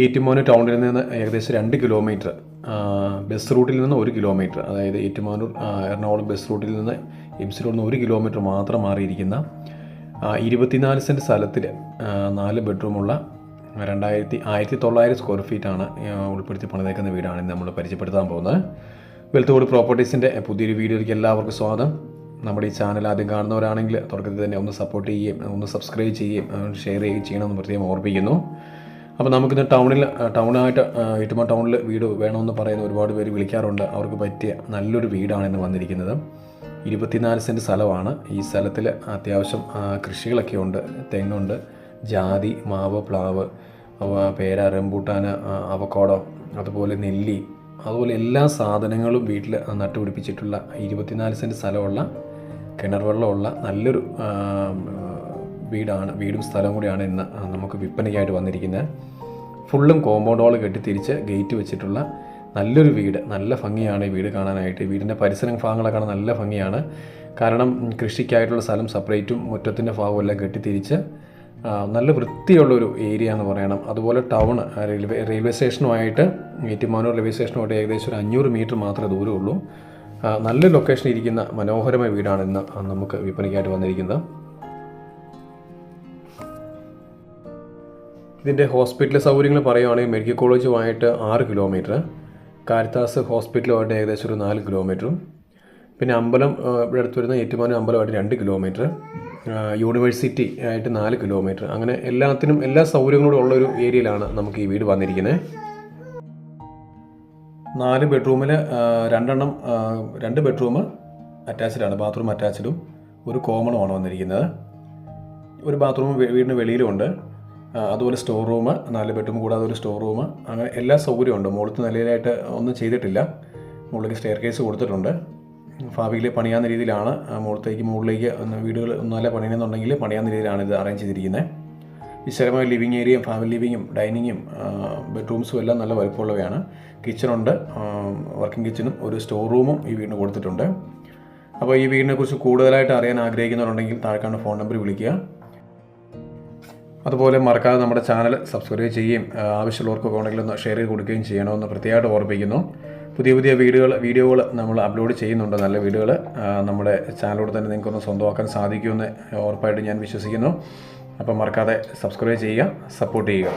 ഏറ്റുമാനൂർ ടൗണിൽ നിന്ന് ഏകദേശം 2 കിലോമീറ്റർ, ബസ് റൂട്ടിൽ നിന്ന് 1 കിലോമീറ്റർ, അതായത് ഏറ്റുമാനൂർ എറണാകുളം ബസ് റൂട്ടിൽ നിന്ന് എംസി റോഡിൽ നിന്ന് 1 കിലോമീറ്റർ മാത്രം മാറിയിരിക്കുന്ന 24 സെൻറ്റ് സ്ഥലത്തിൽ 4 ബെഡ്റൂമുള്ള 1900 സ്ക്വയർ ഫീറ്റാണ് ഉൾപ്പെടുത്തി പണിതേക്കുന്ന വീടാണ് നമ്മൾ പരിചയപ്പെടുത്താൻ പോകുന്നത്. വെൽത്ത് പ്രോപ്പർട്ടീസിൻ്റെ പുതിയൊരു വീഡിയോയിലേക്ക് എല്ലാവർക്കും സ്വാഗതം. നമ്മുടെ ഈ ചാനൽ ആദ്യം കാണുന്നവരാണെങ്കിൽ തുടക്കത്തിൽ തന്നെ ഒന്ന് സപ്പോർട്ട് ചെയ്യുകയും ഒന്ന് സബ്സ്ക്രൈബ് ചെയ്യുകയും ഷെയർ ചെയ്യുകയും ചെയ്യണമെന്ന് പ്രത്യേകം ഓർമ്മിപ്പിക്കുന്നു. അപ്പോൾ നമുക്കിന്ന് ടൗണായിട്ട് ഏറ്റുമാനൂർ ടൗണിൽ വീട് വേണമെന്ന് പറയുന്ന ഒരുപാട് പേര് വിളിക്കാറുണ്ട്. അവർക്ക് പറ്റിയ നല്ലൊരു വീടാണ് ഇന്ന് വന്നിരിക്കുന്നത്. 24 സെൻറ്റ് സ്ഥലമാണ്. ഈ സ്ഥലത്തിൽ അത്യാവശ്യം കൃഷികളൊക്കെ ഉണ്ട്. തെങ്ങുണ്ട്, ജാതി, മാവ്, പ്ലാവ്, പേര, റംബൂട്ടാൻ, അവക്കാഡോ, അതുപോലെ നെല്ലി, അതുപോലെ എല്ലാ സാധനങ്ങളും വീട്ടിൽ നട്ടുപിടിപ്പിച്ചിട്ടുള്ള 24 സെൻറ്റ് സ്ഥലമുള്ള കിണർ വെള്ളമുള്ള നല്ലൊരു വീടും സ്ഥലവും കൂടിയാണ് ഇന്ന് നമുക്ക് വിൽപ്പനയ്ക്കായിട്ട് വന്നിരിക്കുന്നത്. ഫുള്ളും കോമ്പൗണ്ട് വാൾ കെട്ടിത്തിരിച്ച് ഗേറ്റ് വെച്ചിട്ടുള്ള നല്ലൊരു വീട്. നല്ല ഭംഗിയാണ് ഈ വീട് കാണാനായിട്ട്. വീടിൻ്റെ പരിസര ഭാഗങ്ങളൊക്കെ കാണാൻ നല്ല ഭംഗിയാണ്. കാരണം കൃഷിക്കായിട്ടുള്ള സ്ഥലം സെപ്പറേറ്റും മുറ്റത്തിൻ്റെ ഭാഗവും എല്ലാം കെട്ടിത്തിരിച്ച് നല്ല വൃത്തിയുള്ളൊരു ഏരിയ എന്ന് പറയണം. അതുപോലെ ടൗൺ റെയിൽവേ സ്റ്റേഷനുമായിട്ട് ഏറ്റുമാനൂർ റെയിൽവേ സ്റ്റേഷനുമായിട്ട് ഏകദേശം ഒരു 500 മീറ്റർ മാത്രമേ ദൂരമുള്ളൂ. നല്ല ലൊക്കേഷനിൽ ഇരിക്കുന്ന മനോഹരമായ വീടാണ് ഇന്ന് നമുക്ക് വിൽപ്പനയ്ക്കായിട്ട് വന്നിരിക്കുന്നത്. ഇതിൻ്റെ ഹോസ്പിറ്റൽ സൗകര്യങ്ങൾ പറയുകയാണെങ്കിൽ മെഡിക്കൽ കോളേജുമായിട്ട് 6 കിലോമീറ്റർ, കാരിത്താസ് ഹോസ്പിറ്റലുമായിട്ട് ഏകദേശം ഒരു 4 കിലോമീറ്ററും, പിന്നെ അമ്പലം ഇവിടെ അടുത്ത് വരുന്ന ഏറ്റുമാനൂർ അമ്പലമായിട്ട് 2 കിലോമീറ്റർ, യൂണിവേഴ്സിറ്റി ആയിട്ട് 4 കിലോമീറ്റർ, അങ്ങനെ എല്ലാ സൗകര്യങ്ങളും ഉള്ളൊരു ഏരിയയിലാണ് നമുക്ക് ഈ വീട് വന്നിരിക്കുന്നത്. 4 ബെഡ്റൂമിൽ 2 ബെഡ്റൂം അറ്റാച്ച്ഡാണ്, ബാത്റൂം അറ്റാച്ച്ഡും ഒരു കോമണുമാണ് വന്നിരിക്കുന്നത്. ഒരു ബാത്റൂം വീടിന് വെളിയിലുമുണ്ട്. അതുപോലെ സ്റ്റോർ റൂം, 4 ബെഡ്റൂം കൂടാതെ ഒരു സ്റ്റോർ റൂം, അങ്ങനെ എല്ലാ സൗകര്യമുണ്ട്. മുകളിലത്തെ നിലയിലായിട്ട് ഒന്നും ചെയ്തിട്ടില്ല. മുകളിലേക്ക് സ്റ്റെയർ കേസ് കൊടുത്തിട്ടുണ്ട്. ഭാവിയിൽ പണിയാവുന്ന രീതിയിലാണ് മുകളിലേക്ക് വീടുകൾ ഒന്നല്ല പണിയുന്നുണ്ടെങ്കിൽ പണിയാവുന്ന രീതിയിലാണ് ഇത് അറേഞ്ച് ചെയ്തിരിക്കുന്നത്. വിശാലമായ ലിവിങ് ഏരിയയും ഫാമിലി ലിവിങ്ങും ഡൈനിങ്ങും ബെഡ്റൂംസും എല്ലാം നല്ല വലുപ്പമുള്ളവയാണ്. കിച്ചണുണ്ട്, വർക്കിംഗ് കിച്ചണും ഒരു സ്റ്റോർ റൂമും ഈ വീടിന് കൊടുത്തിട്ടുണ്ട്. അപ്പോൾ ഈ വീടിനെക്കുറിച്ച് കൂടുതലായിട്ട് അറിയാൻ ആഗ്രഹിക്കുന്നവരുണ്ടെങ്കിൽ താഴെക്കാണ് ഫോൺ നമ്പർ വിളിക്കുക. അതുപോലെ മറക്കാതെ നമ്മുടെ ചാനൽ സബ്സ്ക്രൈബ് ചെയ്യുകയും ആവശ്യമുള്ളവർക്കൊക്കെ ഉണ്ടെങ്കിൽ ഒന്ന് ഷെയർ ചെയ്ത് കൊടുക്കുകയും ചെയ്യണമെന്ന് പ്രത്യേകമായിട്ട് ഓർമ്മിപ്പിക്കുന്നു. പുതിയ വീഡിയോകൾ നമ്മൾ അപ്ലോഡ് ചെയ്യുന്നുണ്ട്. നല്ല വീഡിയോകൾ നമ്മുടെ ചാനലിലൂടെ തന്നെ നിങ്ങൾക്കൊന്ന് സ്വന്തമാക്കാൻ സാധിക്കുമെന്ന് ഉറപ്പായിട്ട് ഞാൻ വിശ്വസിക്കുന്നു. അപ്പം മറക്കാതെ സബ്സ്ക്രൈബ് ചെയ്യുക, സപ്പോർട്ട് ചെയ്യുക.